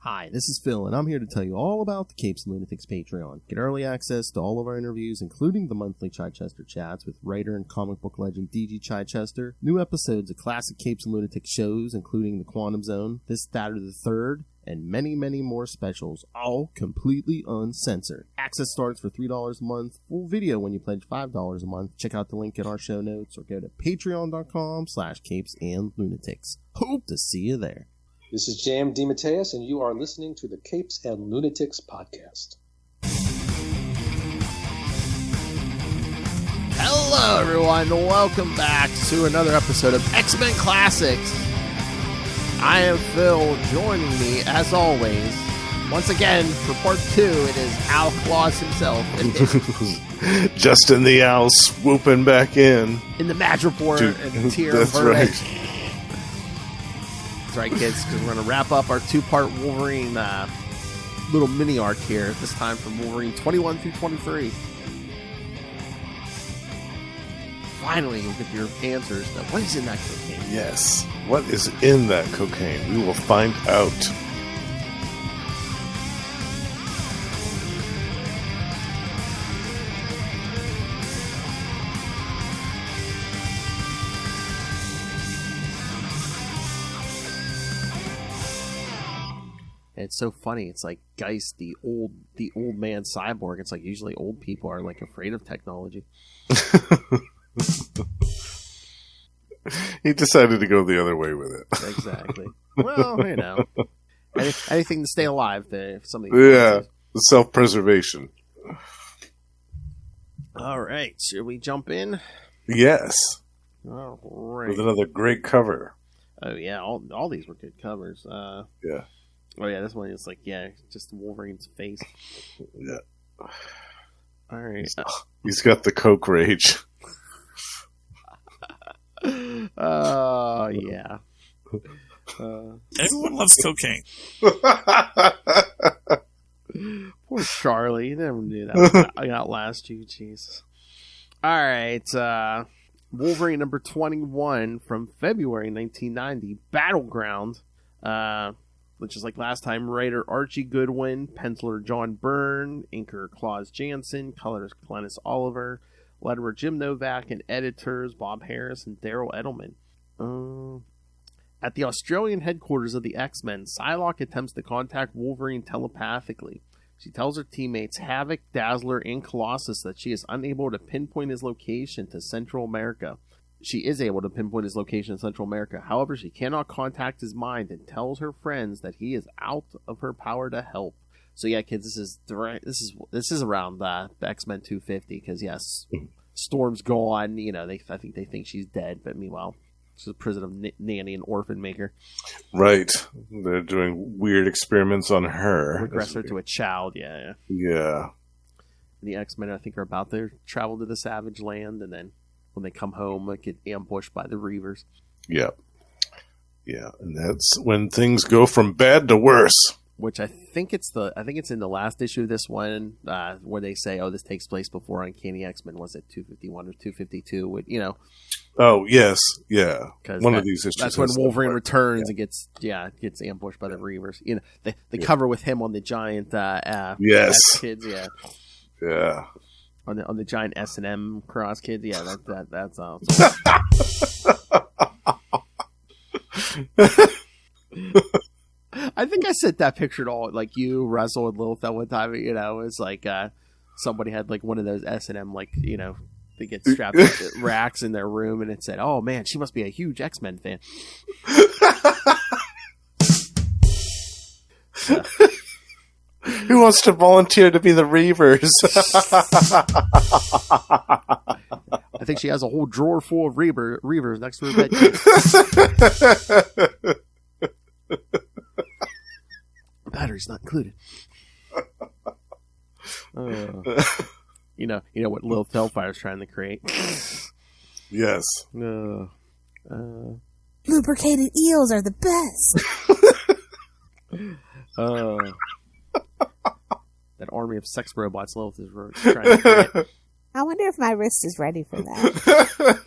Hi, this is Phil, and I'm here to tell you all about the Capes and Lunatics Patreon. Get early access to all of our interviews, including the monthly Chichester chats with writer and comic book legend D.G. Chichester, new episodes of classic Capes and Lunatics shows, including The Quantum Zone, This, That, or the Third, and many, many more specials, all completely uncensored. Access starts for $3 a month, full video when you pledge $5 a month. Check out the link in our show notes, or go to patreon.com/CapesandLunatics. Hope to see you there. This is Jam DeMatteis, and you are listening to the Capes and Lunatics podcast. Hello, everyone. Welcome back to another episode of X-Men Classics. I am Phil. Joining me, as always, once again, for part 2, it is Al Claus himself. Justin the Owl swooping back in the Madripoor and Tier That's Verdict. right. That's right, kids, because we're going to wrap up our 2-part Wolverine little mini arc here, this time from Wolverine 21 through 23. Finally, you'll get your answers to what is in that cocaine. Yes. What is in that cocaine? We will find out. It's so funny. It's like Geist, the old man cyborg. It's like usually old people are like afraid of technology. He decided to go the other way with it. Exactly. Well, you know, anything to stay alive. Self-preservation. All right, should we jump in? Yes. All right. With another great cover. Oh yeah, all these were good covers. Yeah. Oh yeah, this one is like just Wolverine's face. Yeah. All right. He's got the coke rage. Yeah. Everyone loves cocaine. Poor Charlie. You never knew that would outlast you. Jesus. All right. Wolverine number 21 from February 1990. Battleground. Which is like last time. Writer Archie Goodwin, penciler John Byrne, inker Claus Janson, colorist Clennis Oliver, letterer Jim Novak, and editors Bob Harris and Daryl Edelman. At the Australian headquarters of the X-Men, Psylocke attempts to contact Wolverine telepathically. She tells her teammates Havoc, Dazzler, and Colossus that she is unable to pinpoint his location to Central America. She is able to pinpoint his location in Central America. However, she cannot contact his mind and tells her friends that he is out of her power to help. So yeah, kids, this is around the X-Men 250 because yes, Storm's gone. You know, I think they think she's dead, but meanwhile, she's a prison of nanny and orphan maker. Right, they're doing weird experiments on her. Regress her to a child. Yeah. Yeah. And the X-Men, I think, are about to travel to the Savage Land, and then when they come home, they get ambushed by the Reavers. Yeah. Yeah, and that's when things go from bad to worse. Which I think it's in the last issue of this one where they say, "Oh, this takes place before Uncanny X-Men." Was it 251 or 252? You know. Oh yes, yeah. One of these issues. That's when Wolverine returns and gets ambushed by the Reavers. You know, they cover with him on the giant. Yes. Kids. Yeah. Yeah. On the giant S&M cross kids. Yeah, that's awesome. I think I sent that picture to all, like, you, Russell, and Lilith one time. You know, it's like somebody had like one of those S&M, like, you know, they get strapped to racks in their room, and it said, "Oh man, she must be a huge X-Men fan." Who wants to volunteer to be the Reavers? I think she has a whole drawer full of Reavers next to her bed. Battery's not included. You know what Lil Hellfire's trying to create. Yes. Lubricated eels are the best. That army of sex robots Lilith is trying to create. I wonder if my wrist is ready for that.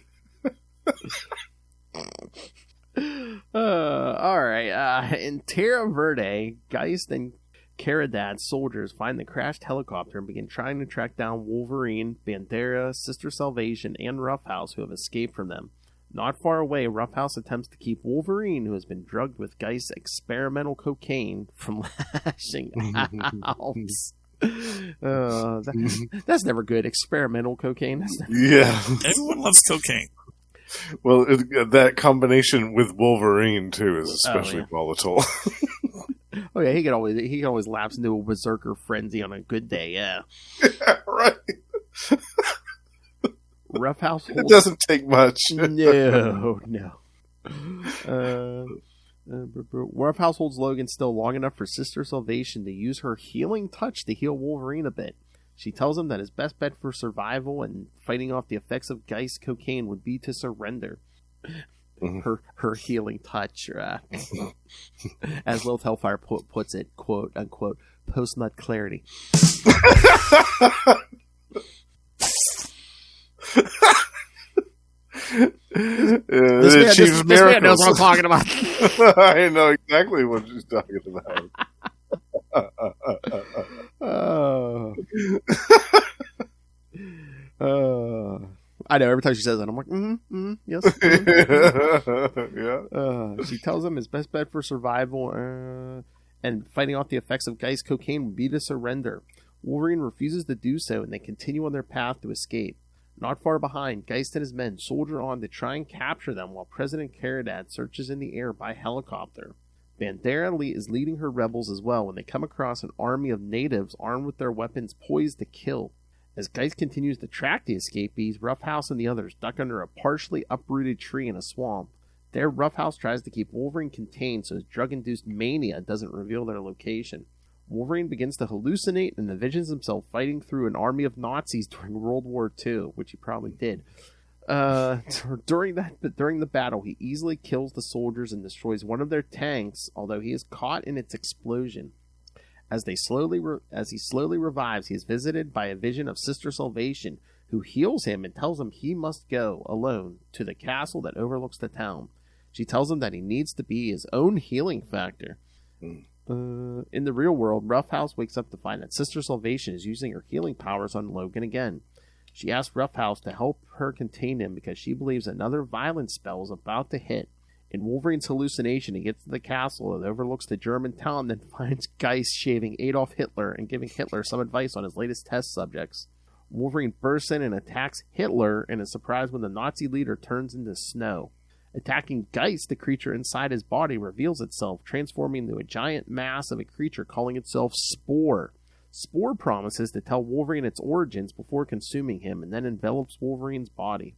All right. In Terra Verde, Geist and Caridad's soldiers find the crashed helicopter and begin trying to track down Wolverine, Bandera, Sister Salvation, and Roughhouse, who have escaped from them. Not far away, Roughhouse attempts to keep Wolverine, who has been drugged with Geist's experimental cocaine, from lashing out. That's never good. Experimental cocaine. That's never Yeah. Everyone loves cocaine. Well, that combination with Wolverine too is especially volatile. Oh yeah, he can always lapse into a berserker frenzy on a good day. Yeah, Right. Roughhouse. It doesn't take much. No. Roughhouse holds Logan still long enough for Sister Salvation to use her healing touch to heal Wolverine a bit. She tells him that his best bet for survival and fighting off the effects of Geist cocaine would be to surrender. Her healing touch, as Lilith Hellfire puts it, quote unquote, post-nut clarity. This man knows what I'm talking about. I know exactly what she's talking about. I know, every time she says that, I'm like, yes. Yeah. She tells him his best bet for survival and fighting off the effects of Geist cocaine would be to surrender. Wolverine refuses to do so, and they continue on their path to escape. Not far behind, Geist and his men soldier on to try and capture them while President Caridad searches in the air by helicopter. Bandera is leading her rebels as well when they come across an army of natives armed with their weapons poised to kill. As Geist continues to track the escapees, Roughhouse and the others duck under a partially uprooted tree in a swamp. There, Roughhouse tries to keep Wolverine contained so his drug-induced mania doesn't reveal their location. Wolverine begins to hallucinate and envisions himself fighting through an army of Nazis during World War II, which he probably did. During the battle, he easily kills the soldiers and destroys one of their tanks, although he is caught in its explosion. As he slowly revives, he is visited by a vision of Sister Salvation, who heals him and tells him he must go alone to the castle that overlooks the town. She tells him that he needs to be his own healing factor. In the real world, Roughhouse wakes up to find that Sister Salvation is using her healing powers on Logan again. She asks Roughhouse to help her contain him because she believes another violent spell is about to hit. In Wolverine's hallucination, he gets to the castle that overlooks the German town, then finds Geist shaving Adolf Hitler and giving Hitler some advice on his latest test subjects. Wolverine bursts in and attacks Hitler and is surprised when the Nazi leader turns into snow. Attacking Geist, the creature inside his body reveals itself, transforming into a giant mass of a creature calling itself Spore. Spore promises to tell Wolverine its origins before consuming him, and then envelops Wolverine's body.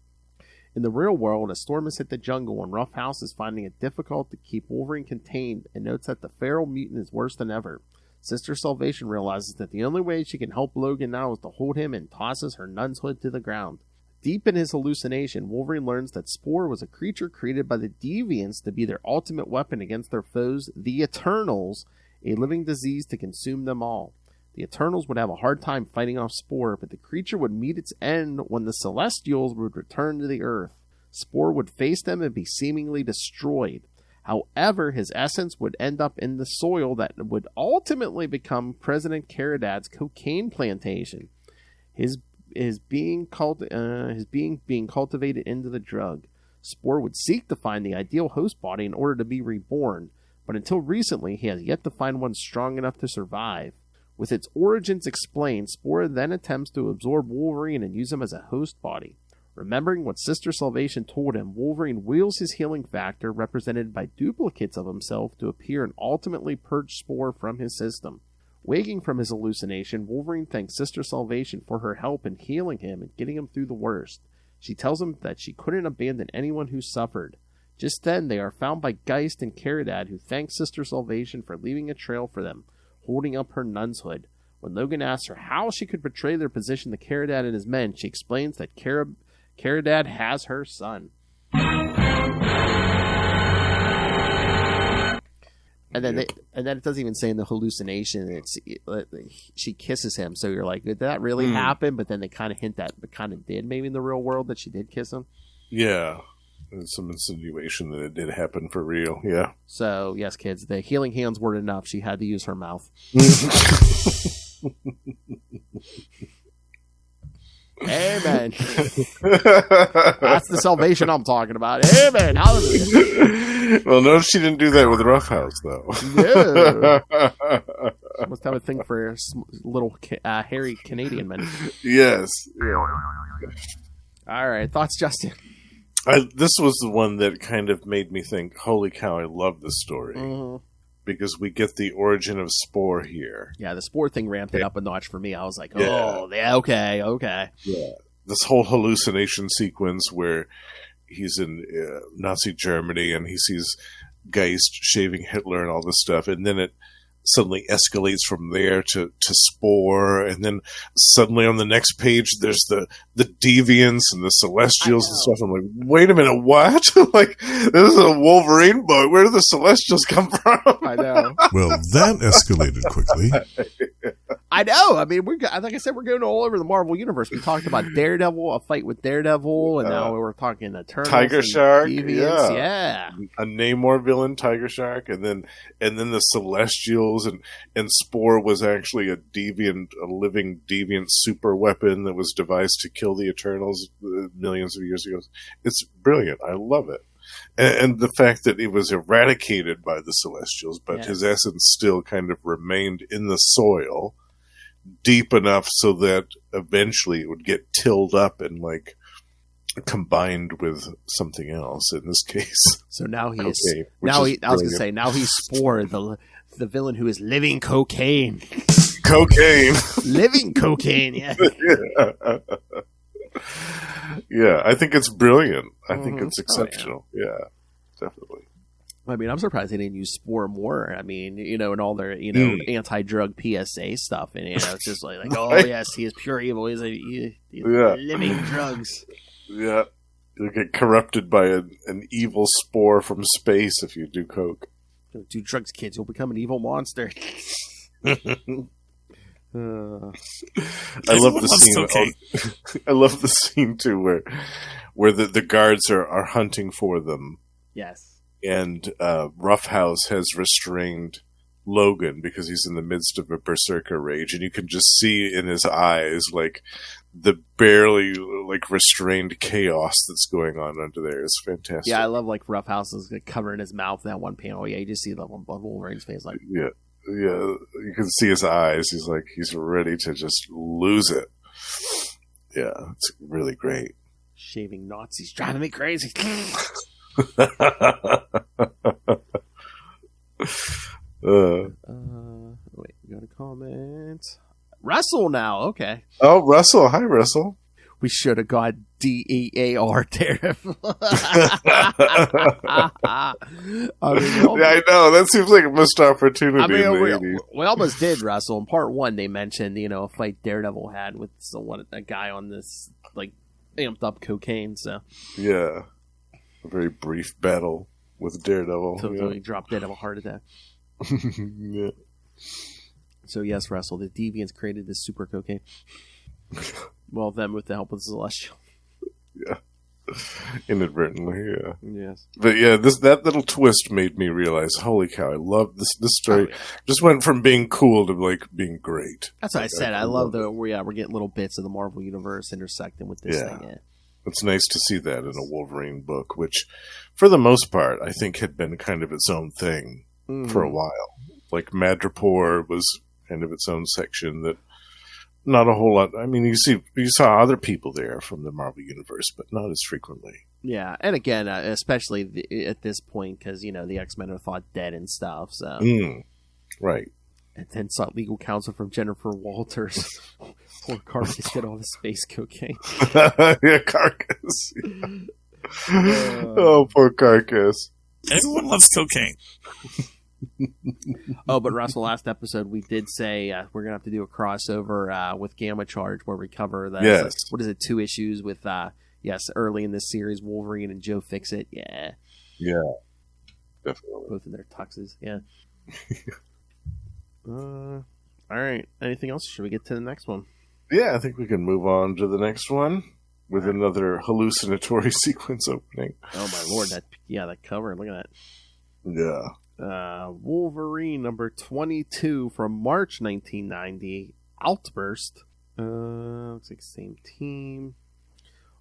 In the real world, a storm has hit the jungle, and Roughhouse is finding it difficult to keep Wolverine contained, and notes that the feral mutant is worse than ever. Sister Salvation realizes that the only way she can help Logan now is to hold him, and tosses her nun's hood to the ground. Deep in his hallucination, Wolverine learns that Spore was a creature created by the Deviants to be their ultimate weapon against their foes, the Eternals, a living disease to consume them all. The Eternals would have a hard time fighting off Spore, but the creature would meet its end when the Celestials would return to the Earth. Spore would face them and be seemingly destroyed. However, his essence would end up in the soil that would ultimately become President Caridad's cocaine plantation. His being being cultivated into the drug. Spore would seek to find the ideal host body in order to be reborn, but until recently he has yet to find one strong enough to survive. With its origins explained, Spore then attempts to absorb Wolverine and use him as a host body. Remembering what Sister Salvation told him, Wolverine wheels his healing factor, represented by duplicates of himself, to appear and ultimately purge Spore from his system. Waking from his hallucination, Wolverine thanks Sister Salvation for her help in healing him and getting him through the worst. She tells him that she couldn't abandon anyone who suffered. Just then, they are found by Geist and Caridad, who thank Sister Salvation for leaving a trail for them, holding up her nun's hood. When Logan asks her how she could betray their position to Caridad and his men, she explains that Caridad has her son. And then it doesn't even say in the hallucination. She kisses him, so you're like, did that really happen? But then they kind of hint that it kind of did, maybe in the real world, that she did kiss him. Yeah. There's some insinuation that it did happen for real. Yeah. So, yes, kids, the healing hands weren't enough. She had to use her mouth. Amen. That's the salvation I'm talking about. Amen. Hallelujah. Well, notice she didn't do that with Roughhouse, though. No. Must have a thing for little hairy Canadian men. Yes. All right. Thoughts, Justin? This was the one that kind of made me think, holy cow, I love this story. Mm-hmm. Because we get the origin of Spore here. Yeah, the Spore thing ramped it up a notch for me. I was like, oh, yeah, okay. Yeah. This whole hallucination sequence where he's in Nazi Germany and he sees Geist shaving Hitler and all this stuff, and then it suddenly escalates from there to Spore, and then suddenly on the next page there's the Deviants and the Celestials and stuff. I'm like, wait a minute, what? Like, this is a Wolverine book. Where did the Celestials come from? I know. Well, that escalated quickly. I know. I mean, like I said, we're going all over the Marvel universe. We talked about Daredevil, a fight with Daredevil, and now we're talking Eternals, Tiger Shark, Deviants. Yeah, a Namor villain, Tiger Shark, and then the Celestials, and Spore was actually a living deviant super weapon that was devised to kill the Eternals millions of years ago. It's brilliant. I love it. And the fact that it was eradicated by the Celestials, but his essence still kind of remained in the soil deep enough so that eventually it would get tilled up and like combined with something else in this case. So now he is. I was going to say, now he's Spore, the villain who is living cocaine. Living cocaine, yeah. Yeah, I think it's brilliant. I think it's exceptional. Yeah, definitely. I mean, I'm surprised they didn't use Spore more. I mean, in all their, anti-drug PSA stuff. And, it's just like oh, yes, he is pure evil. He's living drugs. Yeah. You'll get corrupted by an evil spore from space if you do coke. Don't do drugs, kids. You'll become an evil monster. I love the scene. I love the scene too, where the guards are hunting for them. Yes, and Roughhouse has restrained Logan because he's in the midst of a berserker rage, and you can just see in his eyes like the barely like restrained chaos that's going on under there. It's fantastic. Yeah, I love like Roughhouse is covering his mouth in that one panel. Yeah, you just see the Wolverine's face like you can see his eyes. He's like, he's ready to just lose it. Yeah, it's really great. Shaving Nazis driving me crazy. Wait, we got a comment. Russell now, okay. Oh, Russell. Hi, Russell. We should have got DEAR Daredevil. I know. That seems like a missed opportunity. I mean, we almost did, Russell. In part one, they mentioned, a fight Daredevil had with a guy on this, like, amped up cocaine, so. Yeah. A very brief battle with Daredevil. Until he dropped dead of a heart attack. Yeah. So, yes, Russell, the Deviants created this super cocaine. Well, them with the help of the Celestial. Yeah. Inadvertently, yeah. Yes. But yeah, that little twist made me realize, holy cow, I love this story. Just went from being cool to like being great. That's what I said. I love we're getting little bits of the Marvel universe intersecting with this thing. Yeah. It's nice to see that in a Wolverine book, which for the most part I think had been kind of its own thing for a while. Like Madripoor was kind of its own section that not a whole lot. I mean, you saw other people there from the Marvel Universe, but not as frequently. Yeah, and again, especially at this point, because, the X-Men are thought dead and stuff, so... Right. And then sought legal counsel from Jennifer Walters. Poor Carcass did all the space cocaine. Yeah, Carcass. Oh, poor Carcass. Everyone loves cocaine. Oh, but Russell, last episode we did say we're gonna have to do a crossover with Gamma Charge where we cover the what is it, 2 issues with early in this series, Wolverine and Joe Fixit. Yeah, definitely, both in their tuxes. Yeah. All right. Anything else? Should we get to the next one? Yeah, I think we can move on to the next one. with another hallucinatory sequence opening. Oh my lord, that cover, look at that. Yeah. Wolverine number 22 from March 1990, Outburst. Looks like same team.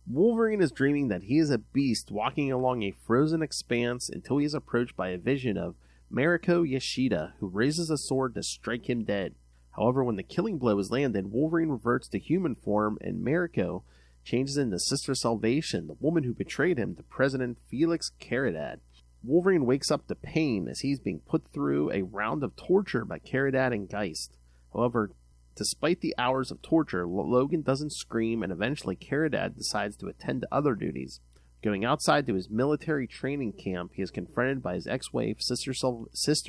Wolverine is dreaming that he is a beast walking along a frozen expanse until he is approached by a vision of Mariko Yashida, who raises a sword to strike him dead. However, when the killing blow is landed, Wolverine reverts to human form, and Mariko changes into Sister Salvation, the woman who betrayed him, to President Felix Caridad. Wolverine wakes up to pain as he's being put through a round of torture by Caridad and Geist. However, despite the hours of torture, Logan doesn't scream, and eventually Caridad decides to attend to other duties. Going outside to his military training camp, he is confronted by his ex-wife, Sister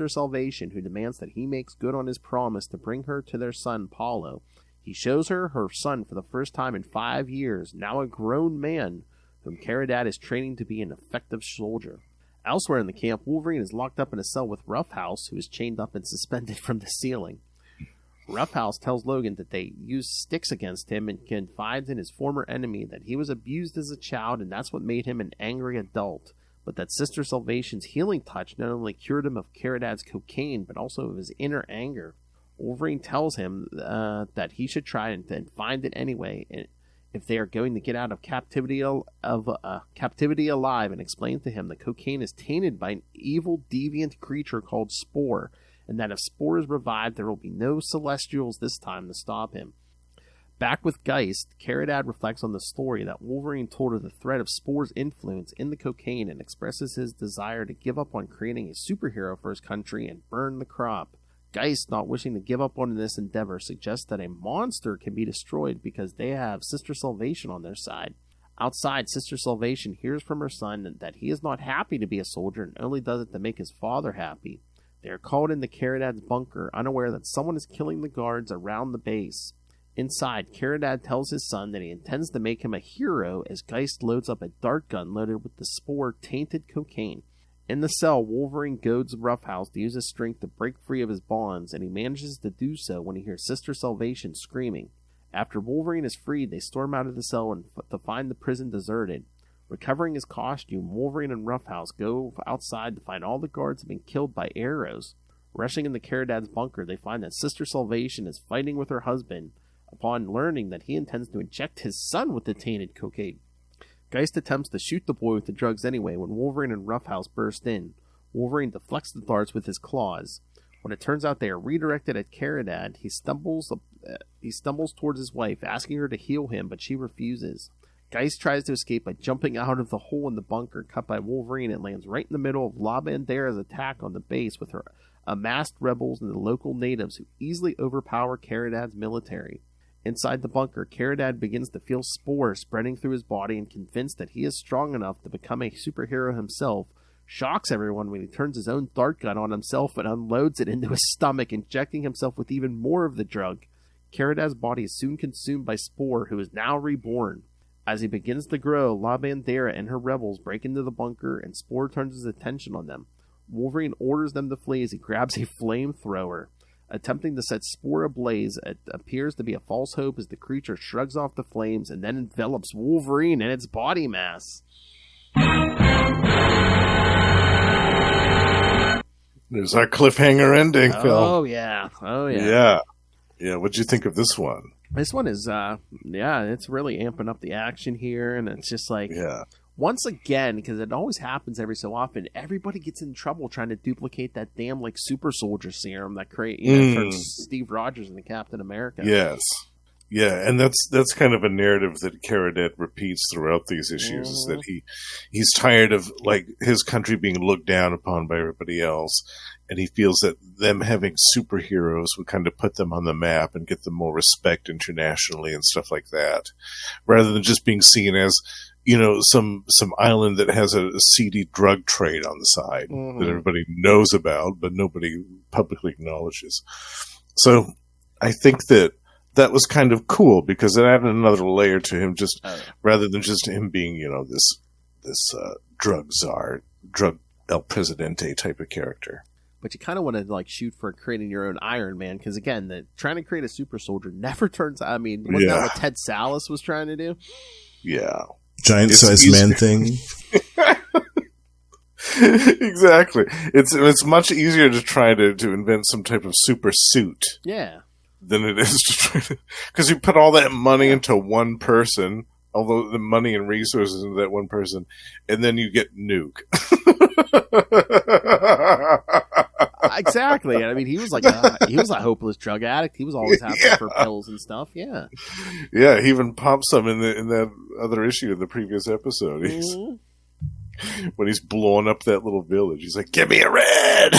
Salvation, who demands that he makes good on his promise to bring her to their son, Paulo. He shows her son for the first time in 5 years, now a grown man, whom Caridad is training to be an effective soldier. Elsewhere in the camp, Wolverine is locked up in a cell with Roughhouse, who is chained up and suspended from the ceiling. Roughhouse tells Logan that they use sticks against him and confides in his former enemy that he was abused as a child and that's what made him an angry adult, but that Sister Salvation's healing touch not only cured him of Caridad's cocaine but also of his inner anger. Wolverine tells him that he should try and find it anyway if they are going to get out of captivity alive, and explains to him that cocaine is tainted by an evil deviant creature called Spore, and that if Spore is revived, there will be no Celestials this time to stop him. Back with Geist, Caridad reflects on the story that Wolverine told her the threat of Spore's influence in the cocaine and expresses his desire to give up on creating a superhero for his country and burn the crop. Geist, not wishing to give up on this endeavor, suggests that a monster can be destroyed because they have Sister Salvation on their side. Outside, Sister Salvation hears from her son that he is not happy to be a soldier and only does it to make his father happy. They are called into Caridad's bunker, unaware that someone is killing the guards around the base. Inside, Caridad tells his son that he intends to make him a hero as Geist loads up a dart gun loaded with the Spore-tainted cocaine. In the cell, Wolverine goads Roughhouse to use his strength to break free of his bonds, and he manages to do so when he hears Sister Salvation screaming. After Wolverine is freed, they storm out of the cell to find the prison deserted. Recovering his costume, Wolverine and Roughhouse go outside to find all the guards have been killed by arrows. Rushing into Caridad's bunker, they find that Sister Salvation is fighting with her husband, upon learning that he intends to inject his son with the tainted cocaine. Geist attempts to shoot the boy with the drugs anyway when Wolverine and Roughhouse burst in. Wolverine deflects the darts with his claws. When it turns out they are redirected at Caridad, he stumbles towards his wife, asking her to heal him, but she refuses. Geist tries to escape by jumping out of the hole in the bunker cut by Wolverine and lands right in the middle of La Bandera's attack on the base with her amassed rebels and the local natives who easily overpower Caridad's military. Inside the bunker, Caridad begins to feel spores spreading through his body and, convinced that he is strong enough to become a superhero himself, shocks everyone when he turns his own dart gun on himself and unloads it into his stomach, injecting himself with even more of the drug. Caridad's body is soon consumed by Spore, who is now reborn. As he begins to grow, La Bandera and her rebels break into the bunker, and Spore turns his attention on them. Wolverine orders them to flee as he grabs a flamethrower. Attempting to set Spore ablaze, it appears to be a false hope as the creature shrugs off the flames and then envelops Wolverine in its body mass. There's our cliffhanger ending, Phil. Oh, yeah. Yeah. What'd you think of this one? This one is, it's really amping up the action here, and it's just like, once again, because it always happens every so often, everybody gets in trouble trying to duplicate that damn, like, super soldier serum that turns Steve Rogers into Captain America. Yes. Yeah, and that's kind of a narrative that Caridad repeats throughout these issues, is that he's tired of, like, his country being looked down upon by everybody else, and he feels that them having superheroes would kind of put them on the map and get them more respect internationally and stuff like that, rather than just being seen as, you know, some island that has a seedy drug trade on the side that everybody knows about, but nobody publicly acknowledges. So I think that was kind of cool because it added another layer to him, rather than just him being, you know, this drug czar, drug El Presidente type of character. But you kind of want to, like, shoot for creating your own Iron Man, because again, trying to create a super soldier never turns out. I mean, wasn't that what Ted Sallis was trying to do? Yeah. Giant sized man thing. Exactly. It's much easier to try to invent some type of super suit Yeah. than it is to try to, because you put all that money into one person, although the money and resources into that one person, and then you get Nuke. Exactly. I mean, he was a hopeless drug addict. He was always asking for pills and stuff. Yeah. Yeah, he even pops some in that other issue of the previous episode. Mhm. When he's blowing up that little village, he's like, "Give me a red."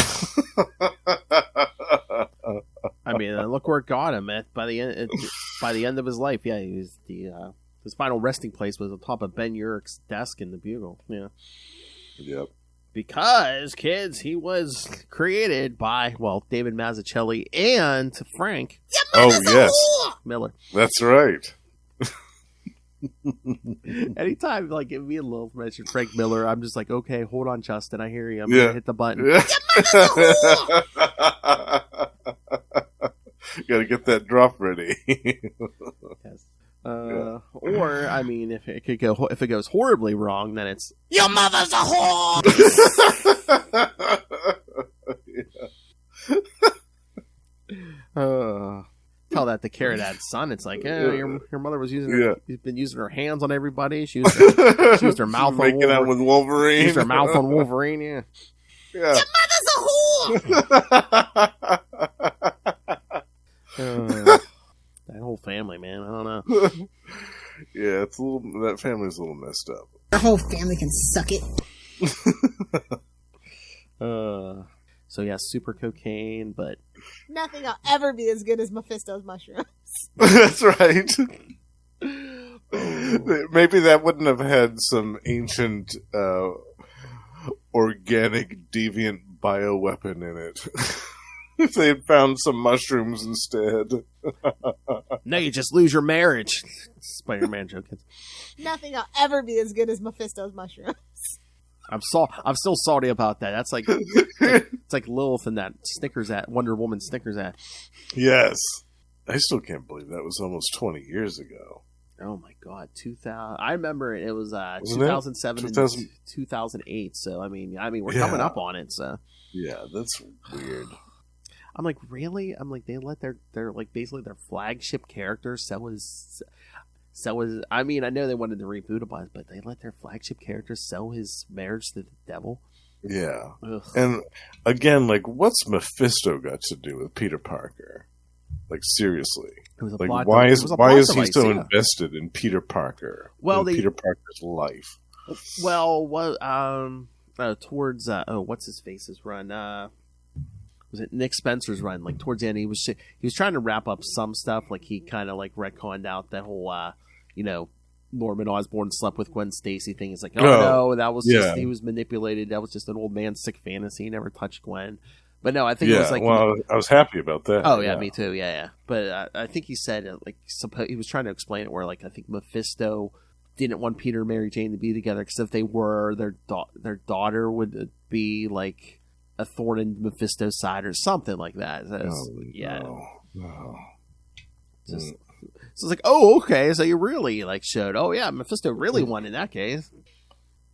I mean, look where it got him. By the end of his life, yeah, he was his final resting place was on top of Ben Urich's desk in the Bugle. Yeah. Yep. Because, kids, he was created by, David Mazzucchelli and Frank Oh yes, Miller. that's right. Anytime, like, if me and Lil mention Frank Miller, I'm just like, okay, hold on, Justin, I hear you. I'm Yeah. gonna hit the button. Got to get that drop ready. Yes. Or, I mean, if it goes horribly wrong, then it's Your mother's a whore! tell that to Carrot Dad's son. It's like, your mother was using she's been using her hands on everybody. She used her mouth on Making out with Wolverine. Used her mouth on Wolverine. Yeah. Yeah. Your mother's a whore! That whole family, man. I don't know. Yeah, it's a little. That family's a little messed up. Your whole family can suck it. So yeah, super cocaine, but Nothing will ever be as good as Mephisto's mushrooms. That's right. Maybe that wouldn't have had some ancient organic deviant bioweapon in it. If they had found some mushrooms instead. no, you just lose your marriage. Spider-Man joke. Nothing will ever be as good as Mephisto's mushrooms. I'm still salty about that. That's like it's like Lilith and that Snickers at Wonder Woman Snickers at. Yes. I still can't believe that was almost 20 years ago. Oh my god, 2000. I remember it was 2007 and 2008. So I mean we're coming up on it. So yeah, that's weird. I'm like, really? I'm like, they let their like basically their flagship character sell his. I mean, I know they wanted to reboot it, but they let their flagship character sell his marriage to the devil. Yeah. Ugh. And again, like, what's Mephisto got to do with Peter Parker? Like, seriously. It was a Like, plot why device. is It was a plot he device, so yeah. invested in Peter Parker? Well, in Peter Parker's life. Well, towards what's his face's run? Was it Nick Spencer's run? Like towards the end, he was trying to wrap up some stuff. Like he kind of like retconned out that whole Norman Osborn slept with Gwen Stacy thing. He's like, no, that was just he was manipulated. That was just an old man's sick fantasy. He never touched Gwen. But no, I think it was like. Well, I was happy about that. Oh yeah, me too. Yeah. But I think he said he was trying to explain it where like I think Mephisto didn't want Peter and Mary Jane to be together because if they were, their daughter would be like a thorn in Mephisto's side or something like that. So No. So it's like, oh, okay. So you really like showed. Oh yeah, Mephisto really won in that case.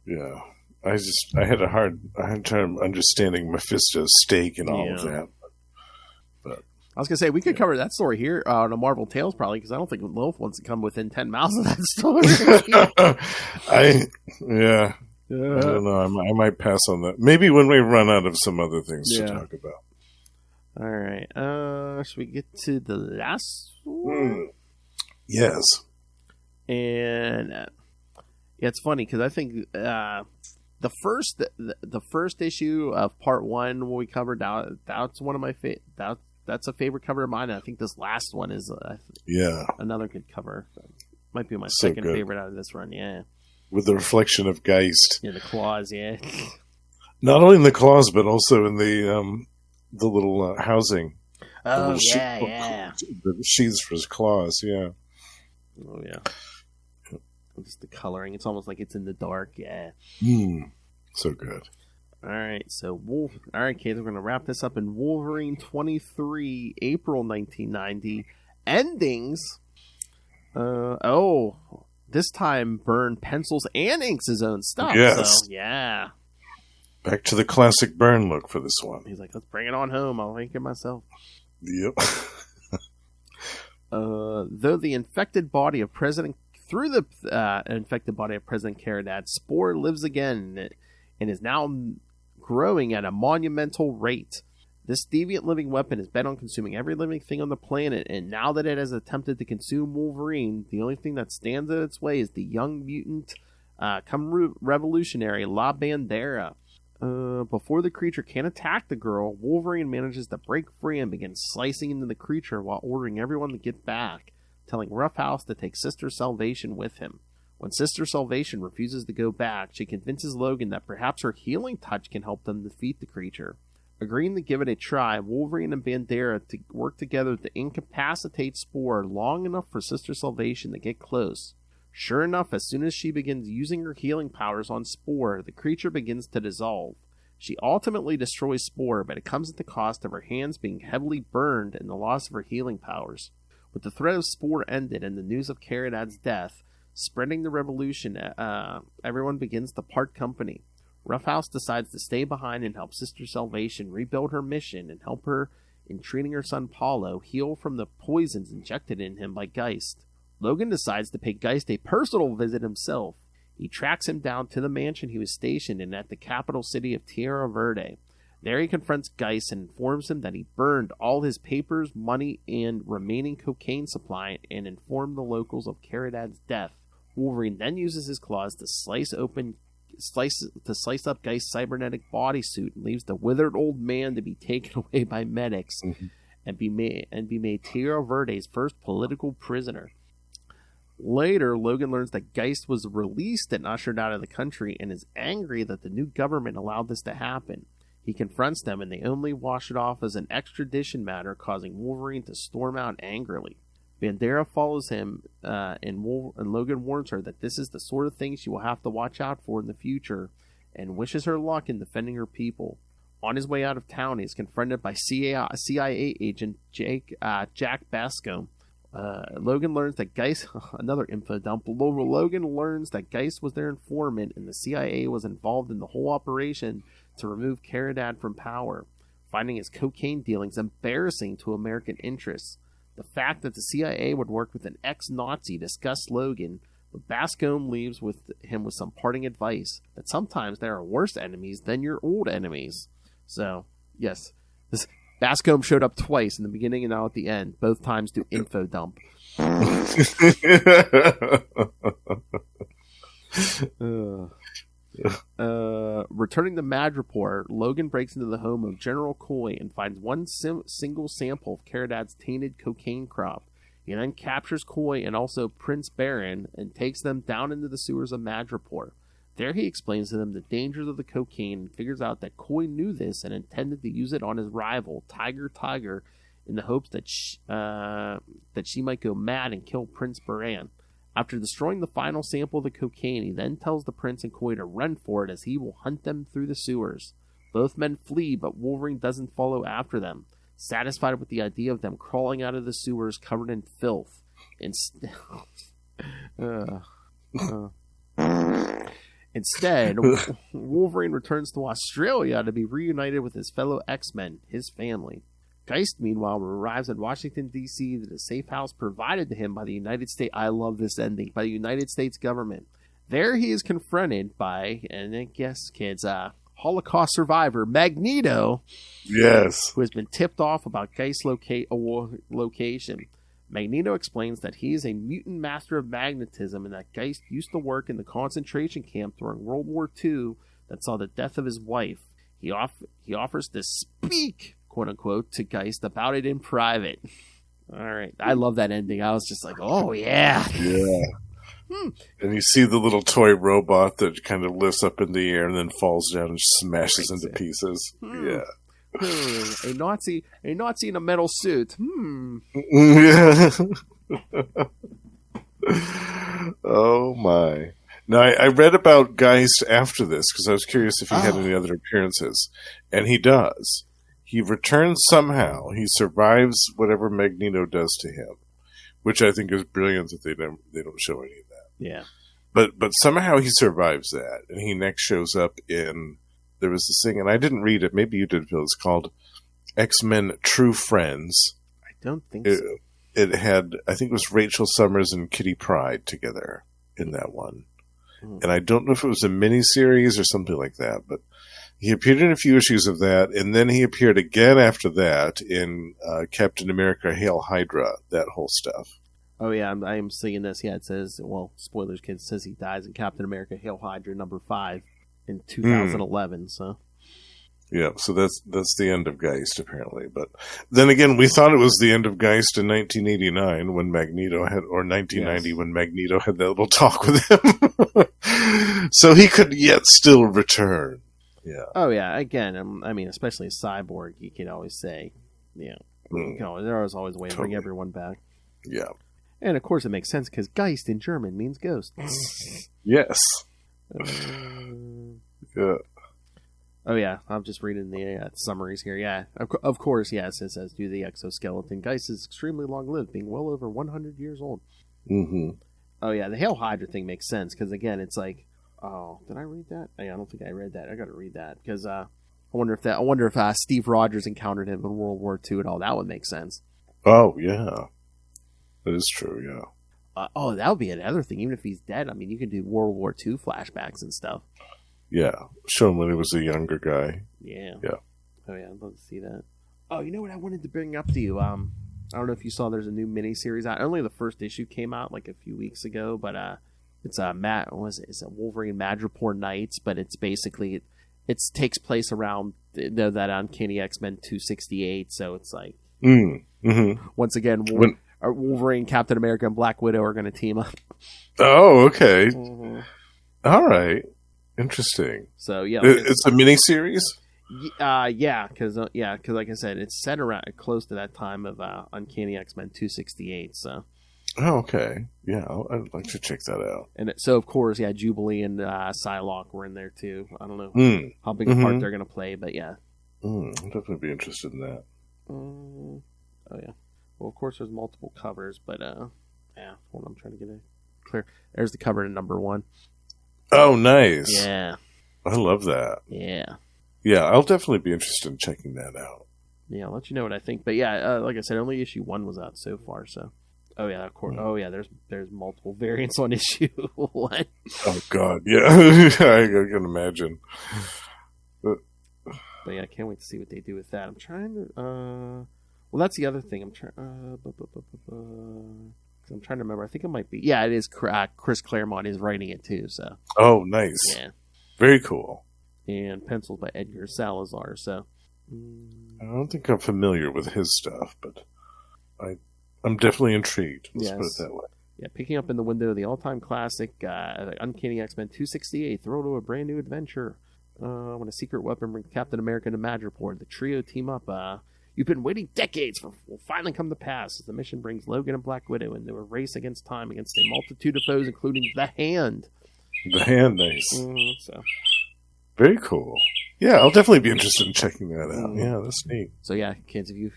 Yeah. I had a hard time understanding Mephisto's stake in all of that. But I was gonna say we could cover that story here on a Marvel Tales probably because I don't think Lilith wants to come within 10 miles of that story. I don't know. I might pass on that. Maybe when we run out of some other things to talk about. All right. Should we get to the last one? Yes. And it's funny because I think the first issue of part 1 when we covered that's one of my that's a favorite cover of mine. And I think this last one is another good cover. Might be my second favorite out of this run. Yeah. With the reflection of Geist. Yeah, the claws. Yeah. Not only in the claws, but also in the little housing. Oh the sheaths for his claws. Yeah. Oh yeah. Just the coloring. It's almost like it's in the dark. Yeah. So good. All right. So all right, kids. We're gonna wrap this up in Wolverine 23, April 1990 endings. this time Byrne pencils and inks his own stuff. Yes. So, yeah. Back to the classic Byrne look for this one. He's like, let's bring it on home. I'll ink it myself. Yep. Though the infected body of President Caridad, Spore lives again and is now growing at a monumental rate. This deviant living weapon is bent on consuming every living thing on the planet, and now that it has attempted to consume Wolverine, the only thing that stands in its way is the young mutant revolutionary La Bandera. Before the creature can attack the girl, Wolverine manages to break free and begins slicing into the creature while ordering everyone to get back, telling Roughhouse to take Sister Salvation with him. When Sister Salvation refuses to go back, she convinces Logan that perhaps her healing touch can help them defeat the creature. Agreeing to give it a try, Wolverine and Bandera work together to incapacitate Spore long enough for Sister Salvation to get close. Sure enough, as soon as she begins using her healing powers on Spore, the creature begins to dissolve. She ultimately destroys Spore, but it comes at the cost of her hands being heavily burned and the loss of her healing powers. With the threat of Spore ended and the news of Caridad's death spreading the revolution, everyone begins to part company. Roughhouse decides to stay behind and help Sister Salvation rebuild her mission and help her in treating her son Paulo heal from the poisons injected in him by Geist. Logan decides to pay Geist a personal visit himself. He tracks him down to the mansion he was stationed in at the capital city of Tierra Verde. There he confronts Geist and informs him that he burned all his papers, money, and remaining cocaine supply and informed the locals of Caridad's death. Wolverine then uses his claws to slice up Geist's cybernetic bodysuit and leaves the withered old man to be taken away by medics and be made Tierra Verde's first political prisoner. Later, Logan learns that Geist was released and ushered out of the country and is angry that the new government allowed this to happen. He confronts them and they only wash it off as an extradition matter, causing Wolverine to storm out angrily. Bandera follows him, and Logan warns her that this is the sort of thing she will have to watch out for in the future, and wishes her luck in defending her people. On his way out of town, he is confronted by CIA agent Jack Bascom. Logan learns that Geist, another info dump. Logan learns that Geist was their informant, and the CIA was involved in the whole operation to remove Caridad from power, finding his cocaine dealings embarrassing to American interests. The fact that the CIA would work with an ex-Nazi disgusts Logan, but Bascom leaves with him with some parting advice that sometimes there are worse enemies than your old enemies. So, yes, this Bascom showed up twice in the beginning and now at the end, both times to info dump. Returning to Madripoor, Logan breaks into the home of General Coy and finds one single sample of Caridad's tainted cocaine crop. He then captures Coy and also Prince Baron and takes them down into the sewers of Madripoor. There he explains to them the dangers of the cocaine and figures out that Coy knew this and intended to use it on his rival, Tiger, in the hopes that she might go mad and kill Prince Baran. After destroying the final sample of the cocaine, he then tells the Prince and Coy to run for it as he will hunt them through the sewers. Both men flee, but Wolverine doesn't follow after them, satisfied with the idea of them crawling out of the sewers covered in filth. Instead, Wolverine returns to Australia to be reunited with his fellow X-Men, his family. Geist, meanwhile, arrives in Washington, D.C. at a safe house provided to him by the United States. I love this ending. By the United States government. There he is confronted by, and I guess, kids, Holocaust survivor Magneto. Yes. Who has been tipped off about Geist's location. Magneto explains that he is a mutant master of magnetism and that Geist used to work in the concentration camp during World War II that saw the death of his wife. He offers to speak, quote-unquote, to Geist about it in private. All right. I love that ending. I was just like, oh, yeah. Yeah. And you see the little toy robot that kind of lifts up in the air and then falls down and smashes into pieces. Yeah. A Nazi in a metal suit. Yeah. Oh, my. Now, I read about Geist after this because I was curious if he had any other appearances. And he does. He returns somehow. He survives whatever Magneto does to him, which I think is brilliant that they don't show any of that. Yeah. But somehow he survives that, and he next shows up in, there was this thing, and I didn't read it, maybe you did, Phil, it's called X-Men True Friends. I don't think so. It had, I think it was Rachel Summers and Kitty Pryde together in that one. And I don't know if it was a miniseries or something like that, but he appeared in a few issues of that, and then he appeared again after that in Captain America Hail Hydra, that whole stuff. Oh, yeah, I am seeing this. Yeah, it says, well, spoilers, kid, says he dies in Captain America Hail Hydra number 5 in 2011, so. Yeah, so that's the end of Geist, apparently. But then again, we thought it was the end of Geist in 1989 when Magneto had, or 1990 when Magneto had that little talk with him. So he could yet still return. Yeah. Oh, yeah, again, I mean, especially a cyborg, you can always say, you know, there's always a way to bring everyone back. Yeah. And of course it makes sense because Geist in German means ghost. Yes. Yeah. Oh yeah, I'm just reading the summaries here. Yeah, of course, yes, it says due to the exoskeleton, Geist is extremely long-lived, being well over 100 years old. Mm-hmm. Oh yeah, the Hail Hydra thing makes sense because again, it's like, oh, did I read that? I don't think I read that. I got to read that because I wonder if Steve Rogers encountered him in World War II and all. That would make sense. Oh yeah. That is true, yeah. That would be another thing. Even if he's dead, I mean, you could do World War II flashbacks and stuff. Yeah, show him when he was a younger guy. Yeah. Yeah. Oh, yeah, I'd love to see that. Oh, you know what I wanted to bring up to you? I don't know if you saw there's a new miniseries out. Only the first issue came out like a few weeks ago, but it's It's a Wolverine Madripoor Nights, but it's basically, it takes place around that Uncanny X-Men 268, so it's like, once again, Wolverine, Captain America, and Black Widow are going to team up. Oh, okay. Mm-hmm. All right. Interesting. So yeah, it's a miniseries. Yeah, because like I said, it's set around close to that time of Uncanny X-Men 268. So. Oh, okay. Yeah, I'd like to check that out. And so of course, yeah, Jubilee and Psylocke were in there too. I don't know how big a part they're going to play, but yeah. I'll definitely be interested in that. Oh yeah. Well, of course, there's multiple covers, but yeah. Hold on, I'm trying to get it clear. There's the cover to number 1. Oh, nice. Yeah. I love that. Yeah. Yeah, I'll definitely be interested in checking that out. Yeah, I'll let you know what I think. But yeah, like I said, only issue 1 was out so far. So, oh yeah, of course. Oh yeah, there's multiple variants on issue 1. Oh God, yeah, I can imagine. But yeah, I can't wait to see what they do with that. I'm trying to. Well, that's the other thing. I'm trying. I'm trying to remember. I think it might be. Yeah, it is. Chris Claremont is writing it too. So. Oh, nice. Yeah. Very cool. And penciled by Edgar Salazar. So. I don't think I'm familiar with his stuff, but I'm definitely intrigued. Let's put it that way. Yeah, picking up in the window the all-time classic Uncanny X-Men 268. Throw to a brand new adventure. When a secret weapon brings Captain America to Madripoor, the trio team up. You've been waiting decades for will finally come to pass as the mission brings Logan and Black Widow into a race against time against a multitude of foes, including the Hand. The Hand, nice. So. Very cool. Yeah, I'll definitely be interested in checking that out. Yeah, that's neat. So yeah, kids, if you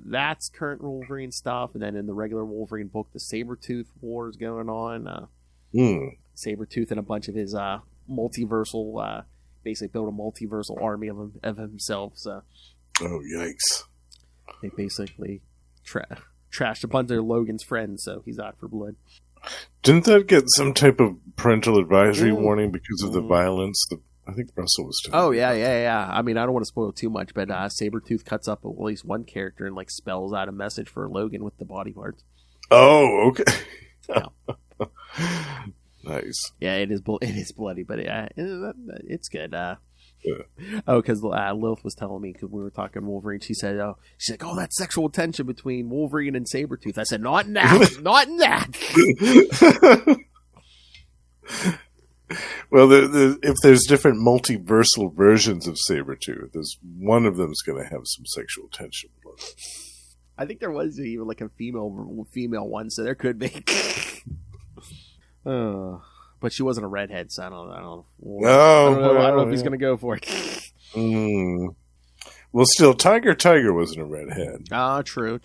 that's current Wolverine stuff, and then in the regular Wolverine book, the Sabretooth War is going on. Sabretooth and a bunch of his multiversal, basically built a multiversal army of himself. So. Oh, yikes. They basically trashed a bunch of Logan's friends, so he's out for blood. Didn't that get some type of parental advisory warning because of the violence? I think Russell was telling Oh, yeah. I mean, I don't want to spoil too much, but Sabretooth cuts up at least one character and like spells out a message for Logan with the body parts. Oh, okay. Yeah. Nice. Yeah, it is bloody, but it's good. Oh, because Lilith was telling me, because we were talking Wolverine, she's like, oh, that sexual tension between Wolverine and Sabretooth. I said, not in that, not in that. Well, if there's different multiversal versions of Sabretooth, there's one of them's going to have some sexual tension. I think there was even like a female one, so there could be. But she wasn't a redhead, so I don't know if he's going to go for it. Well, still, Tiger wasn't a redhead. True.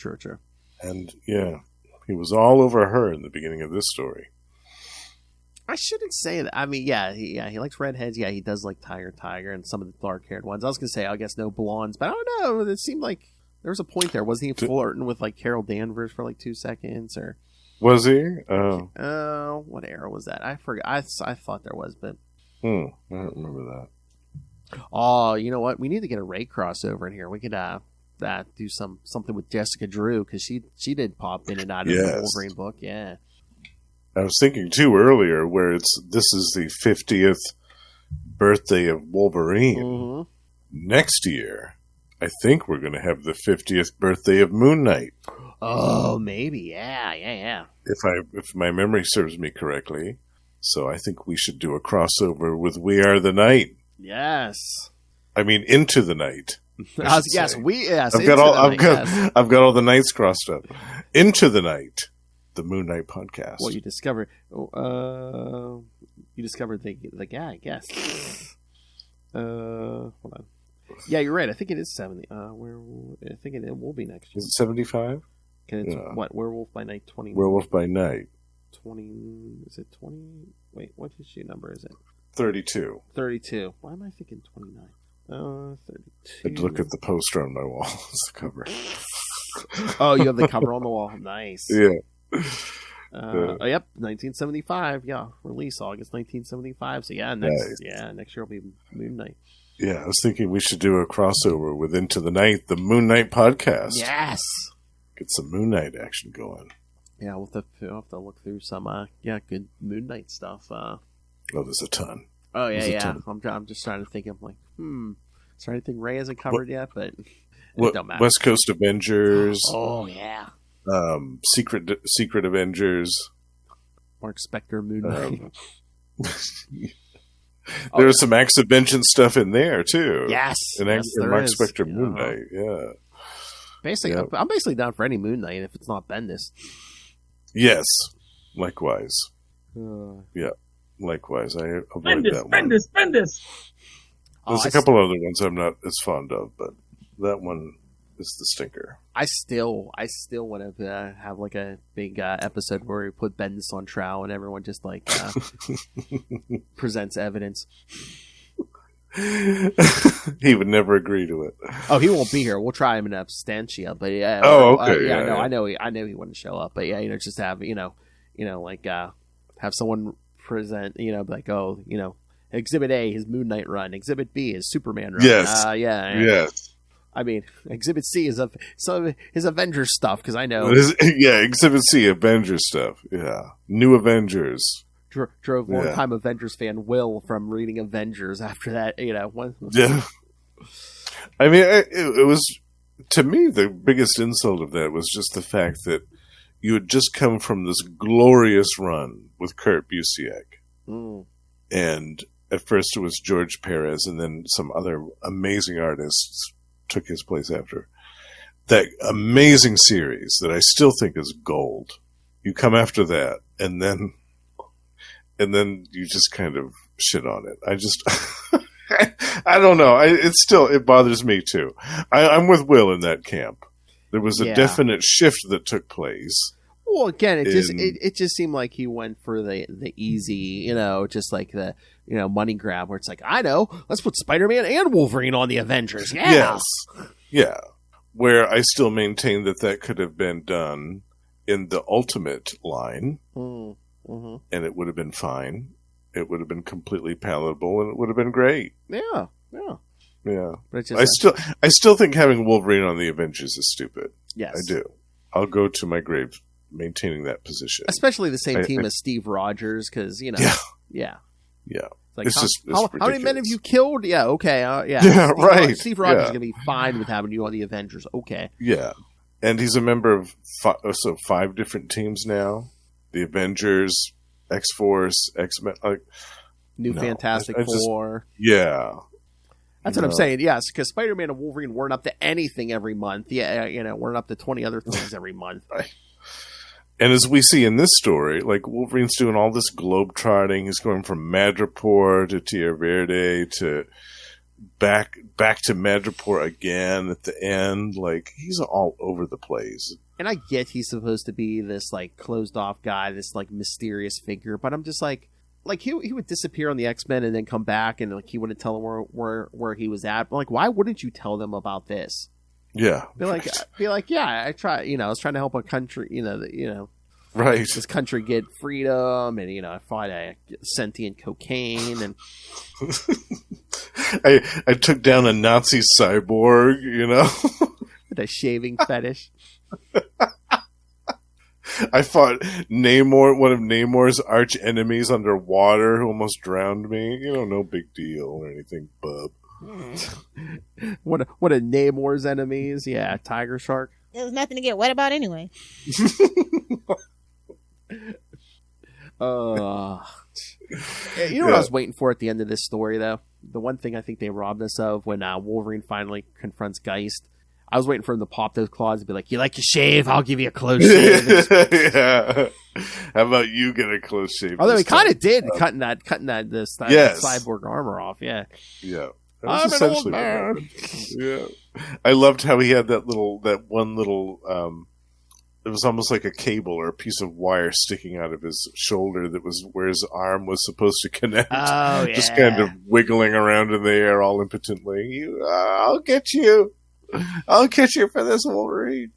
And, yeah, he was all over her in the beginning of this story. I shouldn't say that. I mean, he likes redheads. Yeah, he does like Tiger, and some of the dark-haired ones. I was gonna say, I guess no blondes, but I don't know. It seemed like there was a point there. Wasn't he flirting with like Carol Danvers for like 2 seconds? Or Was he? Oh, what era was that? I forgot. I thought there was, but I don't remember that. oh, you know what? We need to get a Ray crossover in here. We could do something with Jessica Drew because she did pop in and out of the Wolverine book. Yeah. I was thinking too earlier where this is the 50th birthday of Wolverine. Mm-hmm. Next year, I think we're going to have the 50th birthday of Moon Knight. Oh, maybe. Yeah. If my memory serves me correctly. So I think we should do a crossover with We Are the Night. Yes. I mean, Into the Night. Yes. I've got all the nights crossed up. Into the Night. The Moon Knight podcast. Well, you discovered the guy, I guess. Hold on. Yeah, you're right. I think it is 70. I think it will be next year. Is it 75? What? Werewolf by Night 20. Werewolf by Night. 20. Is it 20? Wait, what issue number is it? 32. 32. Why am I thinking 29? 32. I'd look at the poster on my wall. It's the cover. Oh, you have the cover on the wall. Nice. Yeah. Yep, 1975. Yeah, release August 1975. So next year will be Moon Knight. Yeah, I was thinking we should do a crossover with Into the Night, the Moon Knight podcast. Yes, get some Moon Knight action going. Yeah, we'll have to look through some good Moon Knight stuff. There's a ton. Oh yeah. I'm just trying to think. I'm like, is there anything Ray hasn't covered yet? But it don't matter. West Coast Avengers. Oh yeah. Secret Avengers. Mark Spector, Moon Knight. There was some Acts of Vengeance stuff in there too. Yes, and Mark Spector, Moon Knight. Yeah. Basically, I'm basically down for any Moon Knight if it's not Bendis. Yes, likewise. Yeah, likewise. I avoid that one. Bendis. There's a couple other ones I'm not as fond of, but that one is the stinker. I still want to have like a big episode where we put Bendis on trial and everyone just like presents evidence. He would never agree to it. Oh, he won't be here. We'll try him in absentia, but yeah. Oh, okay. I know he wouldn't show up, but yeah, just have have someone present, like, oh, Exhibit A, his Moon Knight run. Exhibit B, his Superman run. Yes. Yes. I mean, Exhibit C is some of his Avengers stuff, because I know. Exhibit C, Avengers stuff. Yeah. New Avengers. Drove long-time Avengers fan Will from reading Avengers after that, Yeah. I mean, it was, to me, the biggest insult of that was just the fact that you had just come from this glorious run with Kurt Busiek. Mm. And at first it was George Perez, and then some other amazing artists took his place after. That amazing series that I still think is gold. You come after that, and then you just kind of shit on it. I just, I don't know. It bothers me too. I'm with Will in that camp. There was a definite shift that took place. Well, again, it just seemed like he went for the easy, just like the money grab, where it's like, I know, let's put Spider-Man and Wolverine on the Avengers. Yeah. Yes, yeah. Where I still maintain that could have been done in the Ultimate line, mm-hmm. and it would have been fine. It would have been completely palatable, and it would have been great. Yeah. But I still think having Wolverine on the Avengers is stupid. Yes, I do. I'll go to my grave maintaining that position, especially the same team as Steve Rogers, because yeah. Like, how many men have you killed? Yeah, okay, right. Steve Rogers is gonna be fine with having you on the Avengers. Okay, yeah, and he's a member of 5 different teams now: the Avengers, X-Force, X-Men, Fantastic Four. That's what I'm saying. Yes, because Spider-Man and Wolverine weren't up to anything every month. Yeah, weren't up to 20 other things every month. Right. And as we see in this story, like, Wolverine's doing all this globe-trotting. He's going from Madripoor to Tierra Verde to back to Madripoor again at the end. Like, he's all over the place. And I get he's supposed to be this, like, closed-off guy, this, like, mysterious figure. But I'm just like, like he would disappear on the X-Men and then come back, and like he wouldn't tell them where he was at. But like, why wouldn't you tell them about this? Yeah. Be like, yeah, I was trying to help a country, right. this country get freedom, and I fought a sentient cocaine, and I took down a Nazi cyborg, with a shaving fetish. I fought Namor, one of Namor's arch enemies underwater, who almost drowned me. No big deal or anything, bub. What a Namor's enemies? Yeah, tiger shark. There was nothing to get wet about anyway. What I was waiting for at the end of this story, though? The one thing I think they robbed us of when Wolverine finally confronts Geist, I was waiting for him to pop those claws and be like, "You like your shave? I'll give you a close shave." Yeah. How about you get a close shave? Although he kind of did, cutting that cyborg armor off. Yeah. Yeah. I'm an old man. Yeah. I loved how he had that one little, it was almost like a cable or a piece of wire sticking out of his shoulder that was where his arm was supposed to connect. Oh, yeah. Just kind of wiggling around in the air all impotently. I'll get you. I'll get you for this, Wolverine.